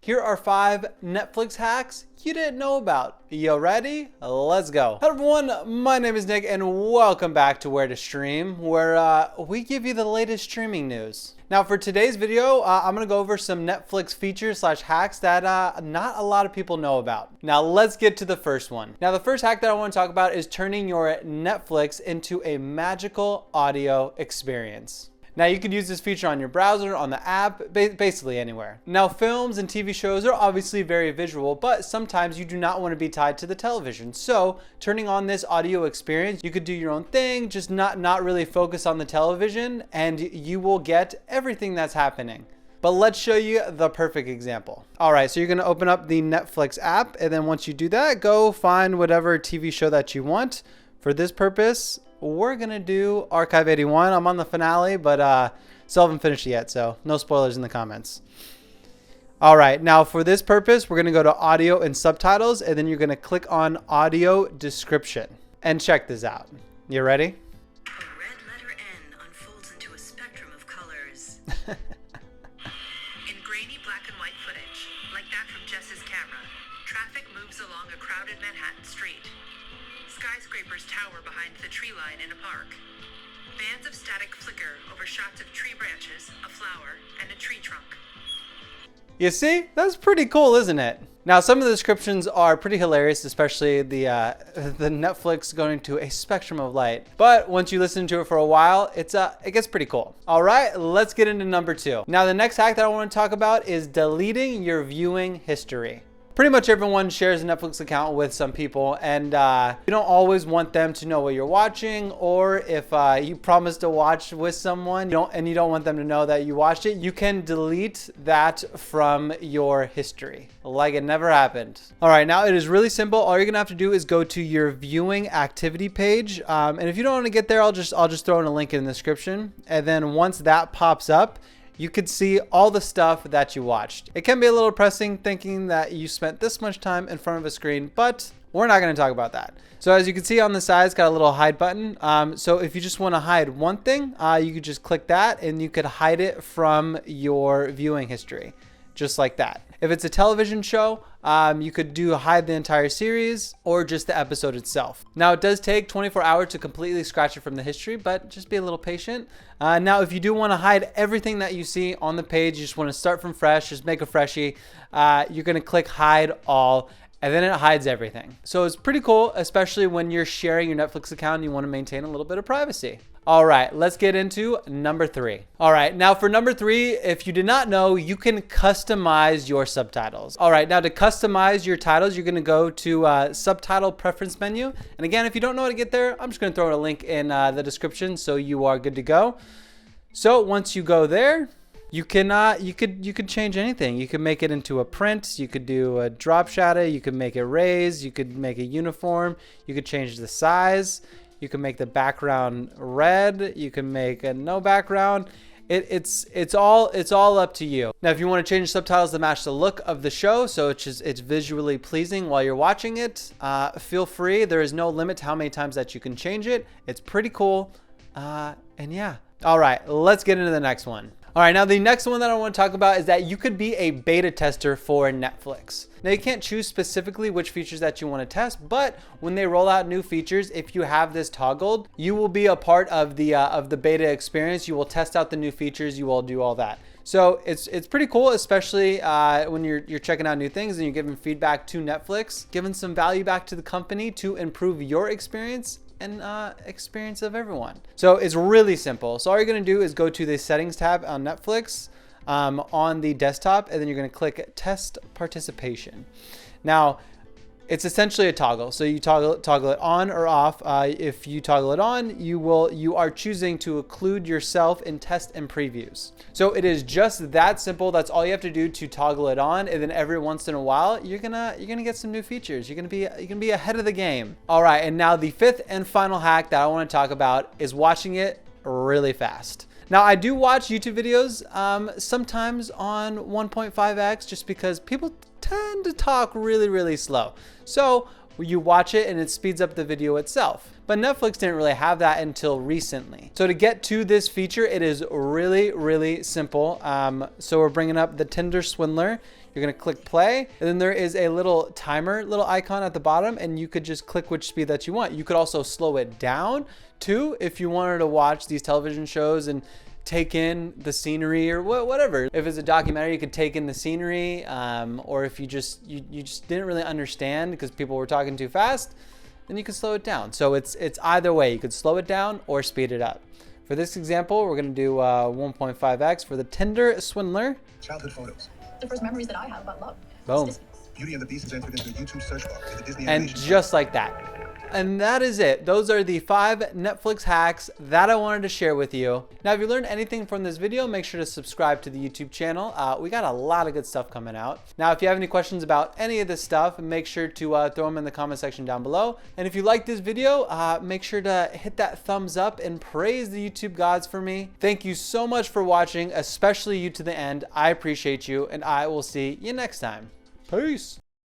Here are 5 Netflix hacks you didn't know about. You ready? Let's go. Hello everyone, my name is Nick and welcome back to Where to Stream, where we give you the latest streaming news. Now for today's video, I'm gonna go over some Netflix features / hacks that not a lot of people know about. Now let's get to the first one. Now the first hack that I wanna talk about is turning your Netflix into a magical audio experience. Now you could use this feature on your browser, on the app, basically anywhere. Now films and TV shows are obviously very visual, but sometimes you do not want to be tied to the television. So turning on this audio experience, you could do your own thing, just not really focus on the television, and you will get everything that's happening. But let's show you the perfect example. All right, so you're gonna open up the Netflix app, and then once you do that, go find whatever TV show that you want. For this purpose, we're gonna do Archive 81. I'm on the finale, but still haven't finished it yet, so no spoilers in the comments. All right, now for this purpose, we're gonna go to audio and subtitles, and then you're gonna click on audio description. And check this out. You ready? A red letter N unfolds into a spectrum of colors. In grainy black and white footage, like that from Jess's camera, traffic moves along a crowded Manhattan street. Skyscrapers tower behind the tree line in a park. Bands of static flicker over shots of tree branches, a flower, and a tree trunk. You see? That's pretty cool, isn't it? Now, some of the descriptions are pretty hilarious, especially the Netflix going to a spectrum of light. But once you listen to it for a while, it gets pretty cool. All right, let's get into number 2. Now, the next hack that I want to talk about is deleting your viewing history. Pretty much everyone shares a Netflix account with some people, and you don't always want them to know what you're watching, or if you promise to watch with someone and you don't want them to know that you watched it, you can delete that from your history like it never happened. All right, now it is really simple. All you're gonna have to do is go to your viewing activity page, and if you don't want to get there, I'll just throw in a link in the description, and then once that pops up, you could see all the stuff that you watched. It can be a little depressing thinking that you spent this much time in front of a screen, but we're not gonna talk about that. So as you can see on the side, it's got a little hide button. So if you just wanna hide one thing, you could just click that and you could hide it from your viewing history, just like that. If it's a television show, you could hide the entire series or just the episode itself. Now it does take 24 hours to completely scratch it from the history, but just be a little patient. Now if you do want to hide everything that you see on the page, you just want to start from fresh, just make a freshie, you're going to click hide all, and then it hides everything. So it's pretty cool, especially when you're sharing your Netflix account and you want to maintain a little bit of privacy. All right, let's get into number 3. All right, now for number 3, if you did not know, you can customize your subtitles. All right, now to customize your titles, you're gonna go to subtitle preference menu. And again, if you don't know how to get there, I'm just gonna throw a link in the description so you are good to go. So once you go there, you could change anything. You could make it into a print, you could do a drop shadow, you could make it raised, you could make it uniform, you could change the size. You can make the background red. You can make a no background. It's all up to you. Now, if you want to change subtitles to match the look of the show, so it's visually pleasing while you're watching it, feel free. There is no limit to how many times that you can change it. It's pretty cool. And yeah. All right, let's get into the next one. All right, now the next one that I want to talk about is that you could be a beta tester for Netflix. Now you can't choose specifically which features that you want to test, but when they roll out new features, if you have this toggled, you will be a part of the beta experience. You will test out the new features. You will do all that. So it's pretty cool, especially when you're checking out new things and you're giving feedback to Netflix, giving some value back to the company to improve your experience and experience of everyone. So it's really simple. So all you're gonna do is go to the settings tab on Netflix on the desktop, and then you're gonna click test participation. Now, it's essentially a toggle. So you toggle it on or off. If you toggle it on, you are choosing to include yourself in test and previews. So it is just that simple. That's all you have to do to toggle it on, and then every once in a while, you're gonna get some new features. You're gonna be ahead of the game. All right, and now the 5th and final hack that I want to talk about is watching it really fast. Now I do watch YouTube videos sometimes on 1.5x just because people tend to talk really, really slow. So you watch it and it speeds up the video itself. but Netflix didn't really have that until recently. So to get to this feature, it is really, really simple. So we're bringing up the Tinder Swindler. You're gonna click play, and then there is a little timer, little icon at the bottom, and you could just click which speed that you want. You could also slow it down too if you wanted to watch these television shows and take in the scenery or whatever. If it's a documentary, you could take in the scenery, or if you just didn't really understand because people were talking too fast, then you can slow it down. So it's either way. You could slow it down or speed it up. For this example, we're gonna do 1.5x for the Tinder Swindler. Childhood photos. The first memories that I have about love. Boom. Beauty and the Beast is entered into the YouTube search bar in the Disney And animation. just like that. And that is it. Those are the 5 Netflix hacks that I wanted to share with you. Now, if you learned anything from this video, make sure to subscribe to the YouTube channel. We got a lot of good stuff coming out. Now, if you have any questions about any of this stuff, make sure to throw them in the comment section down below. And if you like this video, make sure to hit that thumbs up and praise the YouTube gods for me. Thank you so much for watching, especially you to the end. I appreciate you, and I will see you next time. Peace.